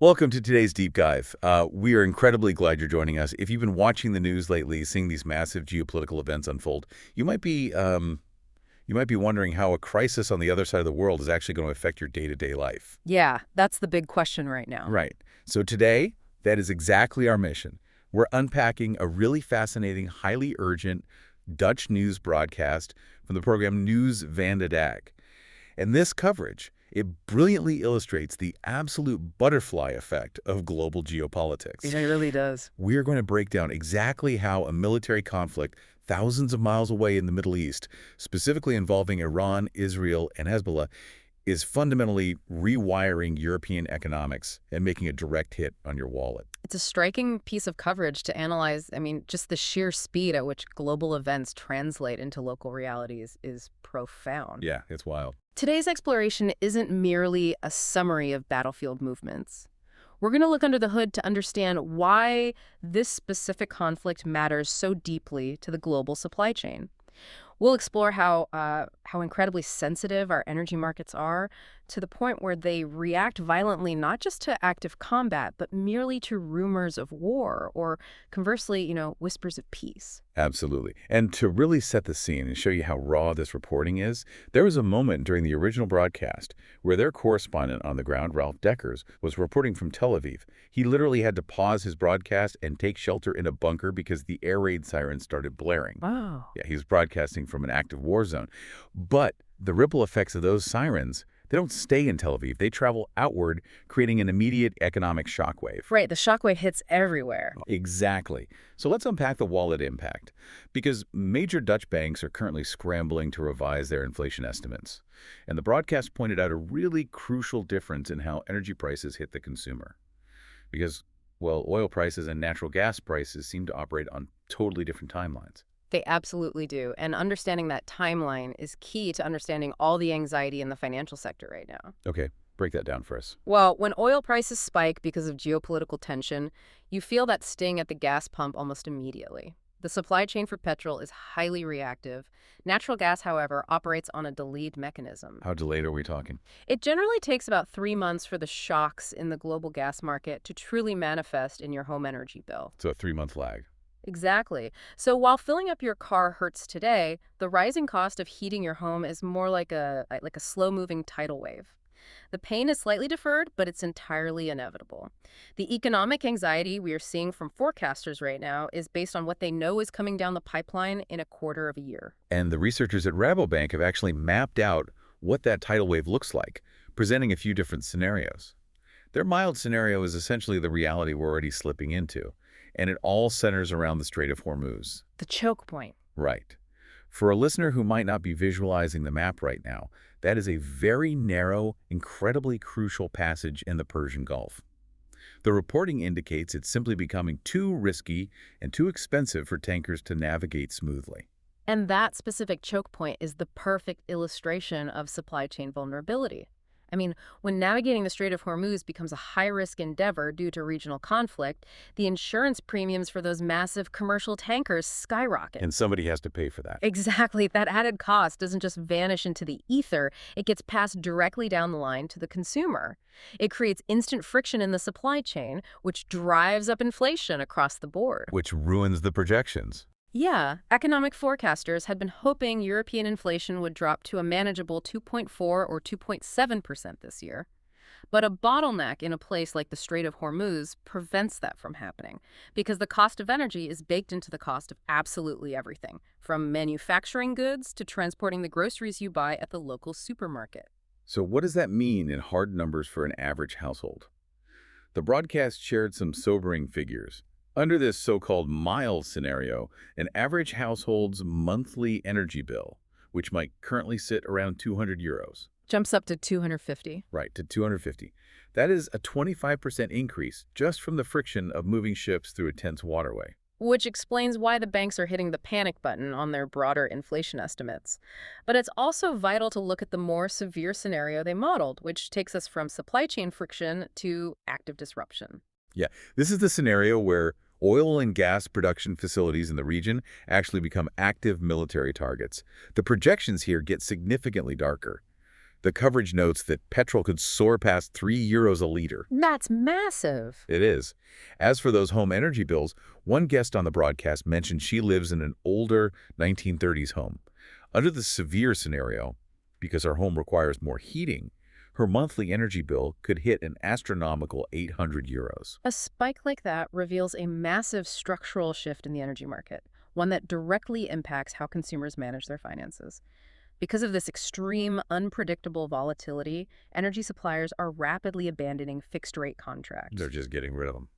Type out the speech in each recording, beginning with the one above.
Welcome to today's deep dive. We are incredibly glad you're joining us. If you've been watching the news lately, seeing these massive geopolitical events unfold, you might be wondering how a crisis on the other side of the world is actually going to affect your day-to-day life. Yeah, that's the big question right now. Right. So today, that is exactly our mission. We're unpacking a really fascinating, highly urgent Dutch news broadcast from the program Nieuws van de Dag. And this coverage, it brilliantly illustrates the absolute butterfly effect of global geopolitics. It really does. We are going to break down exactly how a military conflict thousands of miles away in the Middle East, specifically involving Iran, Israel, and Hezbollah, is fundamentally rewiring European economics and making a direct hit on your wallet. It's a striking piece of coverage to analyze. Just the sheer speed at which global events translate into local realities is profound. Yeah, it's wild. Today's exploration isn't merely a summary of battlefield movements. We're going to look under the hood to understand why this specific conflict matters so deeply to the global supply chain. We'll explore how incredibly sensitive our energy markets are, to the point where they react violently not just to active combat, but merely to rumors of war or, conversely, whispers of peace. Absolutely. And to really set the scene and show you how raw this reporting is, there was a moment during the original broadcast where their correspondent on the ground, Ralph Deckers, was reporting from Tel Aviv. He literally had to pause his broadcast and take shelter in a bunker because the air raid sirens started blaring. Wow. Yeah, he was broadcasting from an active war zone. But the ripple effects of those sirens, they don't stay in Tel Aviv. They travel outward, creating an immediate economic shockwave. Right, the shockwave hits everywhere. Exactly. So let's unpack the wallet impact, because major Dutch banks are currently scrambling to revise their inflation estimates. And the broadcast pointed out a really crucial difference in how energy prices hit the consumer. Because, well, oil prices and natural gas prices seem to operate on totally different timelines. They absolutely do. And understanding that timeline is key to understanding all the anxiety in the financial sector right now. Okay, break that down for us. Well, when oil prices spike because of geopolitical tension, you feel that sting at the gas pump almost immediately. The supply chain for petrol is highly reactive. Natural gas, however, operates on a delayed mechanism. How delayed are we talking? It generally takes about 3 months for the shocks in the global gas market to truly manifest in your home energy bill. So a 3-month lag. Exactly. So while filling up your car hurts today, the rising cost of heating your home is more like a slow-moving tidal wave. The pain is slightly deferred, but it's entirely inevitable. The economic anxiety we are seeing from forecasters right now is based on what they know is coming down the pipeline in a quarter of a year. And the researchers at Rabobank have actually mapped out what that tidal wave looks like, presenting a few different scenarios. Their mild scenario is essentially the reality we're already slipping into, and it all centers around the Strait of Hormuz. The choke point. Right. For a listener who might not be visualizing the map right now, that is a very narrow, incredibly crucial passage in the Persian Gulf. The reporting indicates it's simply becoming too risky and too expensive for tankers to navigate smoothly. And that specific choke point is the perfect illustration of supply chain vulnerability. When navigating the Strait of Hormuz becomes a high-risk endeavor due to regional conflict, the insurance premiums for those massive commercial tankers skyrocket. And somebody has to pay for that. Exactly. That added cost doesn't just vanish into the ether. It gets passed directly down the line to the consumer. It creates instant friction in the supply chain, which drives up inflation across the board. Which ruins the projections. Yeah, economic forecasters had been hoping European inflation would drop to a manageable 2.4 or 2.7% this year. But a bottleneck in a place like the Strait of Hormuz prevents that from happening, because the cost of energy is baked into the cost of absolutely everything, from manufacturing goods to transporting the groceries you buy at the local supermarket. So what does that mean in hard numbers for an average household? The broadcast shared some sobering figures. Under this so-called mild scenario, an average household's monthly energy bill, which might currently sit around 200 euros. Jumps up to 250. Right, to 250. That is a 25% increase just from the friction of moving ships through a tense waterway. Which explains why the banks are hitting the panic button on their broader inflation estimates. But it's also vital to look at the more severe scenario they modeled, which takes us from supply chain friction to active disruption. Yeah, this is the scenario where oil and gas production facilities in the region actually become active military targets. The projections here get significantly darker. The coverage notes that petrol could soar past €3 a liter. That's massive. It is. As for those home energy bills, one guest on the broadcast mentioned she lives in an older 1930s home. Under the severe scenario, because our home requires more heating, her monthly energy bill could hit an astronomical €800. A spike like that reveals a massive structural shift in the energy market, one that directly impacts how consumers manage their finances. Because of this extreme, unpredictable volatility, energy suppliers are rapidly abandoning fixed-rate contracts. They're just getting rid of them.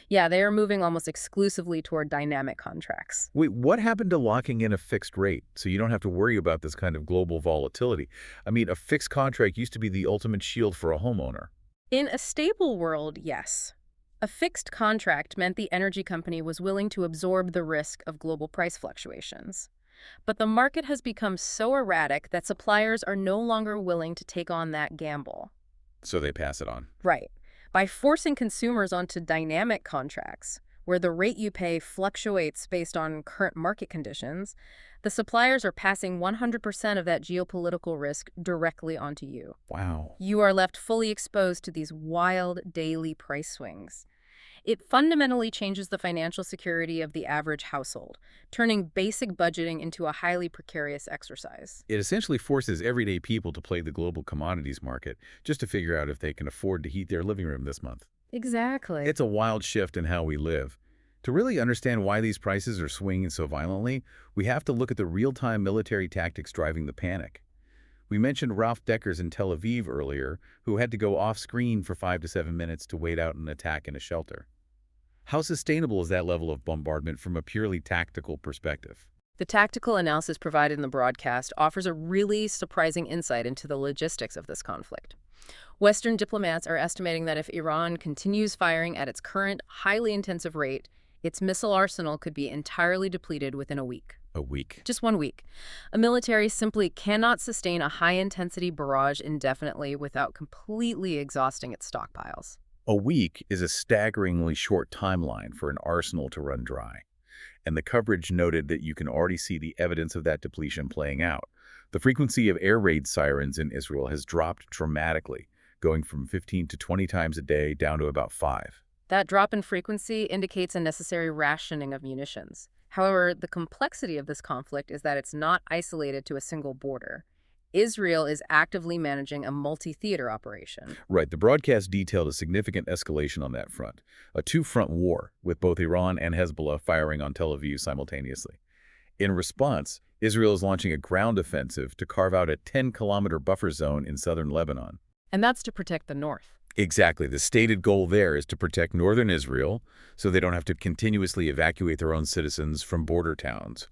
Yeah, they are moving almost exclusively toward dynamic contracts. Wait, what happened to locking in a fixed rate so you don't have to worry about this kind of global volatility? I mean, a fixed contract used to be the ultimate shield for a homeowner. In a stable world, yes. A fixed contract meant the energy company was willing to absorb the risk of global price fluctuations. But the market has become so erratic that suppliers are no longer willing to take on that gamble. So they pass it on. Right. By forcing consumers onto dynamic contracts, where the rate you pay fluctuates based on current market conditions, the suppliers are passing 100% of that geopolitical risk directly onto you. Wow. You are left fully exposed to these wild daily price swings. It fundamentally changes the financial security of the average household, turning basic budgeting into a highly precarious exercise. It essentially forces everyday people to play the global commodities market just to figure out if they can afford to heat their living room this month. Exactly. It's a wild shift in how we live. To really understand why these prices are swinging so violently, we have to look at the real-time military tactics driving the panic. We mentioned Ralph Deckers in Tel Aviv earlier, who had to go off-screen for 5 to 7 minutes to wait out an attack in a shelter. How sustainable is that level of bombardment from a purely tactical perspective? The tactical analysis provided in the broadcast offers a really surprising insight into the logistics of this conflict. Western diplomats are estimating that if Iran continues firing at its current, highly intensive rate, its missile arsenal could be entirely depleted within a week. A week. Just 1 week. A military simply cannot sustain a high-intensity barrage indefinitely without completely exhausting its stockpiles. A week is a staggeringly short timeline for an arsenal to run dry. And the coverage noted that you can already see the evidence of that depletion playing out. The frequency of air raid sirens in Israel has dropped dramatically, going from 15 to 20 times a day down to about 5. That drop in frequency indicates a necessary rationing of munitions. However, the complexity of this conflict is that it's not isolated to a single border. Israel is actively managing a multi-theater operation. Right, the broadcast detailed a significant escalation on that front, a two-front war with both Iran and Hezbollah firing on Tel Aviv simultaneously. In response, Israel is launching a ground offensive to carve out a 10-kilometer buffer zone in southern Lebanon. And that's to protect the north. Exactly. The stated goal there is to protect northern Israel so they don't have to continuously evacuate their own citizens from border towns.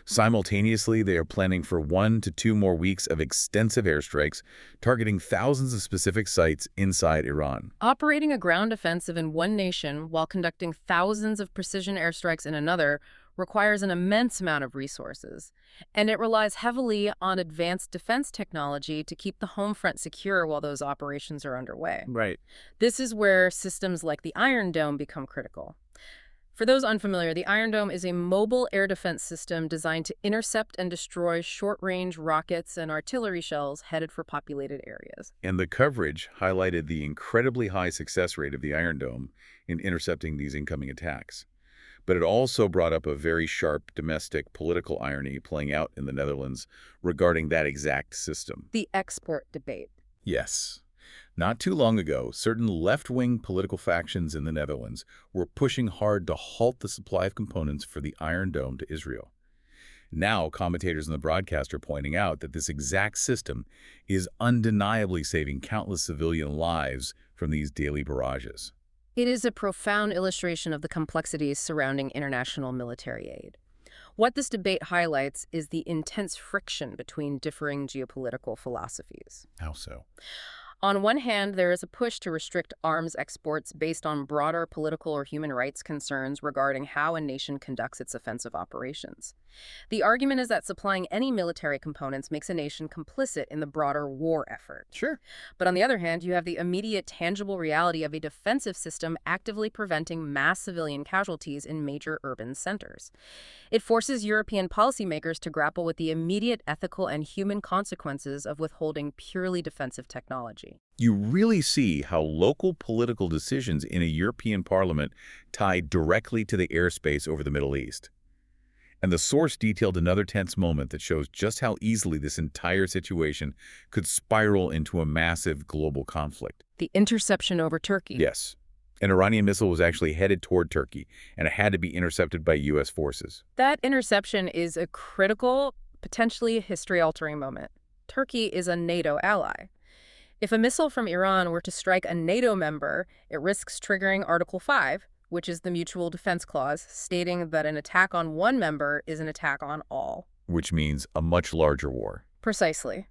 Simultaneously, they are planning for 1 to 2 more weeks of extensive airstrikes, targeting thousands of specific sites inside Iran. Operating a ground offensive in one nation while conducting thousands of precision airstrikes in another requires an immense amount of resources, and it relies heavily on advanced defense technology to keep the home front secure while those operations are underway. Right. This is where systems like the Iron Dome become critical. For those unfamiliar, the Iron Dome is a mobile air defense system designed to intercept and destroy short-range rockets and artillery shells headed for populated areas. And the coverage highlighted the incredibly high success rate of the Iron Dome in intercepting these incoming attacks. But it also brought up a very sharp domestic political irony playing out in the Netherlands regarding that exact system. The export debate. Yes. Not too long ago, certain left-wing political factions in the Netherlands were pushing hard to halt the supply of components for the Iron Dome to Israel. Now, commentators in the broadcast are pointing out that this exact system is undeniably saving countless civilian lives from these daily barrages. It is a profound illustration of the complexities surrounding international military aid. What this debate highlights is the intense friction between differing geopolitical philosophies. How so? On one hand, there is a push to restrict arms exports based on broader political or human rights concerns regarding how a nation conducts its offensive operations. The argument is that supplying any military components makes a nation complicit in the broader war effort. Sure. But on the other hand, you have the immediate tangible reality of a defensive system actively preventing mass civilian casualties in major urban centers. It forces European policymakers to grapple with the immediate ethical and human consequences of withholding purely defensive technology. You really see how local political decisions in a European parliament tie directly to the airspace over the Middle East. And the source detailed another tense moment that shows just how easily this entire situation could spiral into a massive global conflict. The interception over Turkey. Yes. An Iranian missile was actually headed toward Turkey, and it had to be intercepted by U.S. forces. That interception is a critical, potentially history-altering moment. Turkey is a NATO ally. If a missile from Iran were to strike a NATO member, it risks triggering Article 5, which is the Mutual Defense Clause, stating that an attack on one member is an attack on all. Which means a much larger war. Precisely.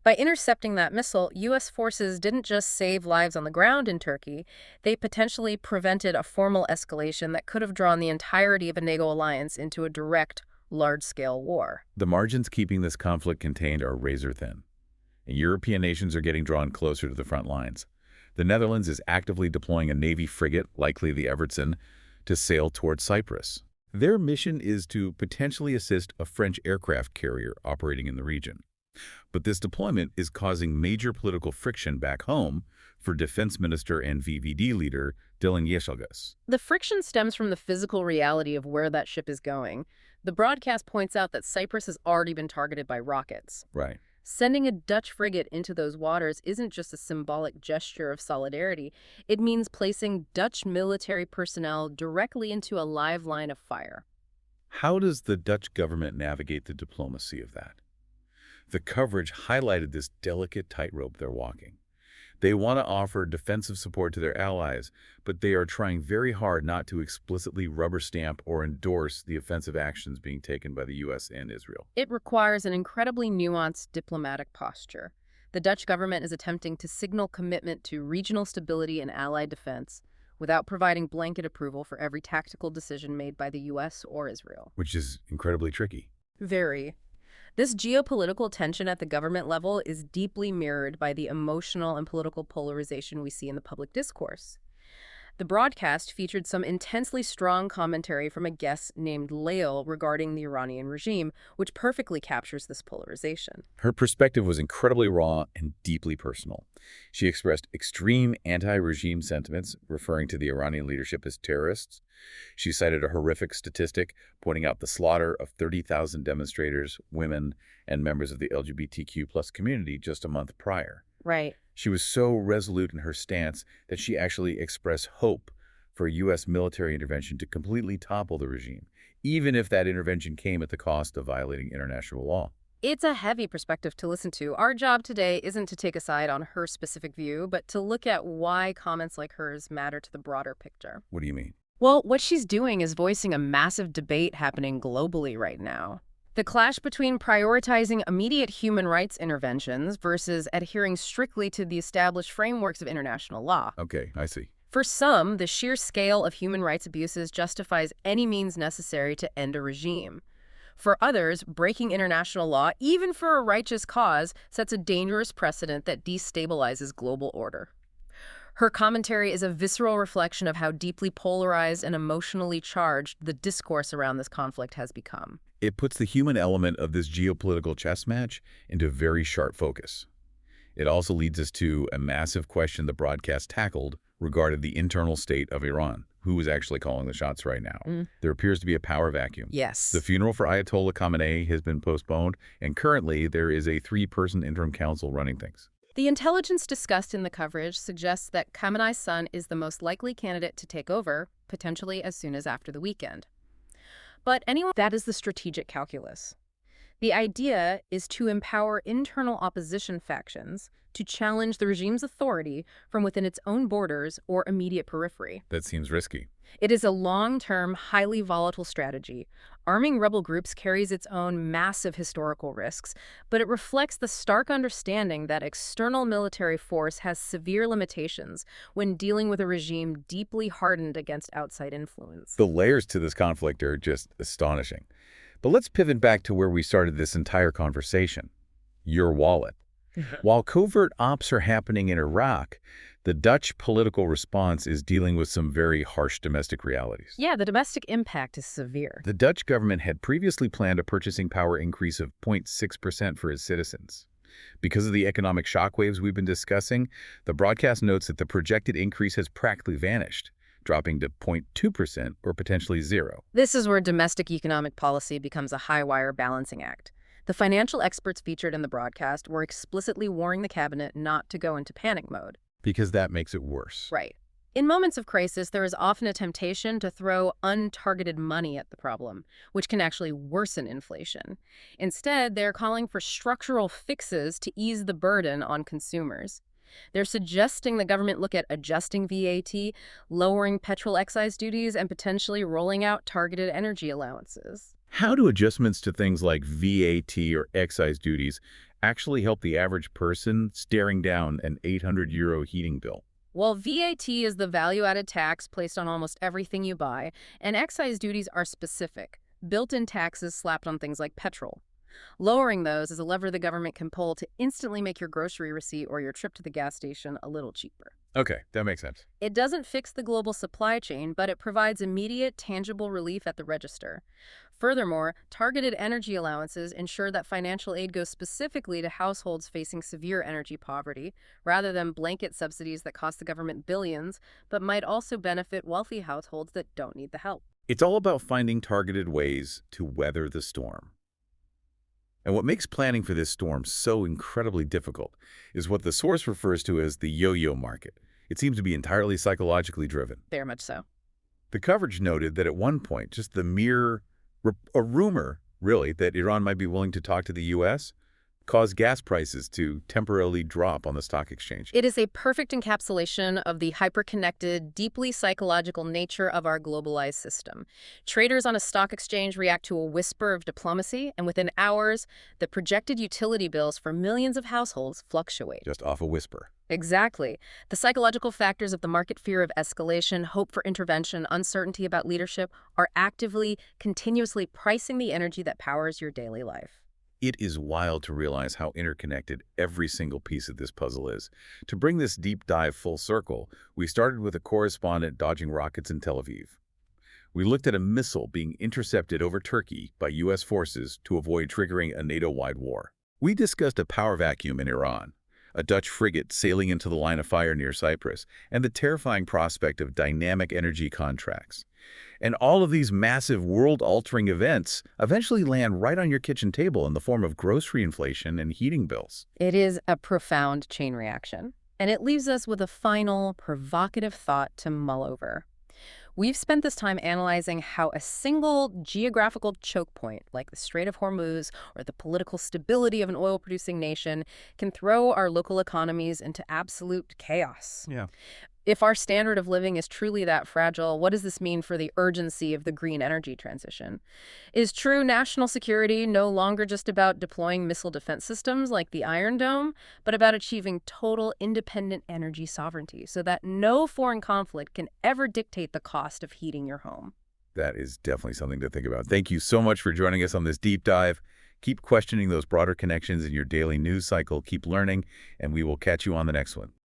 By intercepting that missile, U.S. forces didn't just save lives on the ground in Turkey, they potentially prevented a formal escalation that could have drawn the entirety of a NATO alliance into a direct, large-scale war. The margins keeping this conflict contained are razor-thin, and European nations are getting drawn closer to the front lines. The Netherlands is actively deploying a Navy frigate, likely the Evertsen, to sail toward Cyprus. Their mission is to potentially assist a French aircraft carrier operating in the region. But this deployment is causing major political friction back home for Defense Minister and VVD leader Dylan Yeşilgöz. The friction stems from the physical reality of where that ship is going. The broadcast points out that Cyprus has already been targeted by rockets. Right. Sending a Dutch frigate into those waters isn't just a symbolic gesture of solidarity. It means placing Dutch military personnel directly into a live line of fire. How does the Dutch government navigate the diplomacy of that? The coverage highlighted this delicate tightrope they're walking. They want to offer defensive support to their allies, but they are trying very hard not to explicitly rubber stamp or endorse the offensive actions being taken by the U.S. and Israel. It requires an incredibly nuanced diplomatic posture. The Dutch government is attempting to signal commitment to regional stability and allied defense without providing blanket approval for every tactical decision made by the U.S. or Israel. Which is incredibly tricky. Very. This geopolitical tension at the government level is deeply mirrored by the emotional and political polarization we see in the public discourse. The broadcast featured some intensely strong commentary from a guest named Lael regarding the Iranian regime, which perfectly captures this polarization. Her perspective was incredibly raw and deeply personal. She expressed extreme anti-regime sentiments, referring to the Iranian leadership as terrorists. She cited a horrific statistic, pointing out the slaughter of 30,000 demonstrators, women, and members of the LGBTQ+ community just a month prior. Right. She was so resolute in her stance that she actually expressed hope for a U.S. military intervention to completely topple the regime, even if that intervention came at the cost of violating international law. It's a heavy perspective to listen to. Our job today isn't to take a side on her specific view, but to look at why comments like hers matter to the broader picture. What do you mean? Well, what she's doing is voicing a massive debate happening globally right now. The clash between prioritizing immediate human rights interventions versus adhering strictly to the established frameworks of international law. Okay, I see. For some, the sheer scale of human rights abuses justifies any means necessary to end a regime. For others, breaking international law, even for a righteous cause, sets a dangerous precedent that destabilizes global order. Her commentary is a visceral reflection of how deeply polarized and emotionally charged the discourse around this conflict has become. It puts the human element of this geopolitical chess match into very sharp focus. It also leads us to a massive question the broadcast tackled regarding the internal state of Iran. Who is actually calling the shots right now? There appears to be a power vacuum. Yes. The funeral for Ayatollah Khamenei has been postponed, and currently there is a 3-person interim council running things. The intelligence discussed in the coverage suggests that Khamenei's son is the most likely candidate to take over, potentially as soon as after the weekend. But anyway, that is the strategic calculus. The idea is to empower internal opposition factions to challenge the regime's authority from within its own borders or immediate periphery. That seems risky. It is a long-term, highly volatile strategy. Arming rebel groups carries its own massive historical risks, but it reflects the stark understanding that external military force has severe limitations when dealing with a regime deeply hardened against outside influence. The layers to this conflict are just astonishing. But let's pivot back to where we started this entire conversation. Your wallet. While covert ops are happening in Iraq, the Dutch political response is dealing with some very harsh domestic realities. Yeah, the domestic impact is severe. The Dutch government had previously planned a purchasing power increase of 0.6% for its citizens. Because of the economic shockwaves we've been discussing, the broadcast notes that the projected increase has practically vanished, dropping to 0.2% or potentially zero. This is where domestic economic policy becomes a high-wire balancing act. The financial experts featured in the broadcast were explicitly warning the cabinet not to go into panic mode. Because that makes it worse. Right. In moments of crisis, there is often a temptation to throw untargeted money at the problem, which can actually worsen inflation. Instead, they're calling for structural fixes to ease the burden on consumers. They're suggesting the government look at adjusting VAT, lowering petrol excise duties, and potentially rolling out targeted energy allowances. How do adjustments to things like VAT or excise duties actually help the average person staring down an €800 heating bill? Well, VAT is the value-added tax placed on almost everything you buy, and excise duties are specific, built-in taxes slapped on things like petrol. Lowering those is a lever the government can pull to instantly make your grocery receipt or your trip to the gas station a little cheaper. Okay, that makes sense. It doesn't fix the global supply chain, but it provides immediate, tangible relief at the register. Furthermore, targeted energy allowances ensure that financial aid goes specifically to households facing severe energy poverty, rather than blanket subsidies that cost the government billions, but might also benefit wealthy households that don't need the help. It's all about finding targeted ways to weather the storm. And what makes planning for this storm so incredibly difficult is what the source refers to as the yo-yo market. It seems to be entirely psychologically driven. Very much so. The coverage noted that at one point, just the mere a rumor, really, that Iran might be willing to talk to the U.S. caused gas prices to temporarily drop on the stock exchange. It is a perfect encapsulation of the hyper-connected, deeply psychological nature of our globalized system. Traders on a stock exchange react to a whisper of diplomacy, and within hours, the projected utility bills for millions of households fluctuate. Just off a whisper. Exactly. The psychological factors of the market fear of escalation, hope for intervention, uncertainty about leadership are actively, continuously pricing the energy that powers your daily life. It is wild to realize how interconnected every single piece of this puzzle is. To bring this deep dive full circle, we started with a correspondent dodging rockets in Tel Aviv. We looked at a missile being intercepted over Turkey by U.S. forces to avoid triggering a NATO-wide war. We discussed a power vacuum in Iran, a Dutch frigate sailing into the line of fire near Cyprus, and the terrifying prospect of dynamic energy contracts. And all of these massive world-altering events eventually land right on your kitchen table in the form of grocery inflation and heating bills. It is a profound chain reaction, and it leaves us with a final, provocative thought to mull over. We've spent this time analyzing how a single geographical choke point, like the Strait of Hormuz or the political stability of an oil-producing nation, can throw our local economies into absolute chaos. Yeah. If our standard of living is truly that fragile, what does this mean for the urgency of the green energy transition? Is true national security no longer just about deploying missile defense systems like the Iron Dome, but about achieving total independent energy sovereignty so that no foreign conflict can ever dictate the cost of heating your home? That is definitely something to think about. Thank you so much for joining us on this deep dive. Keep questioning those broader connections in your daily news cycle. Keep learning, and we will catch you on the next one.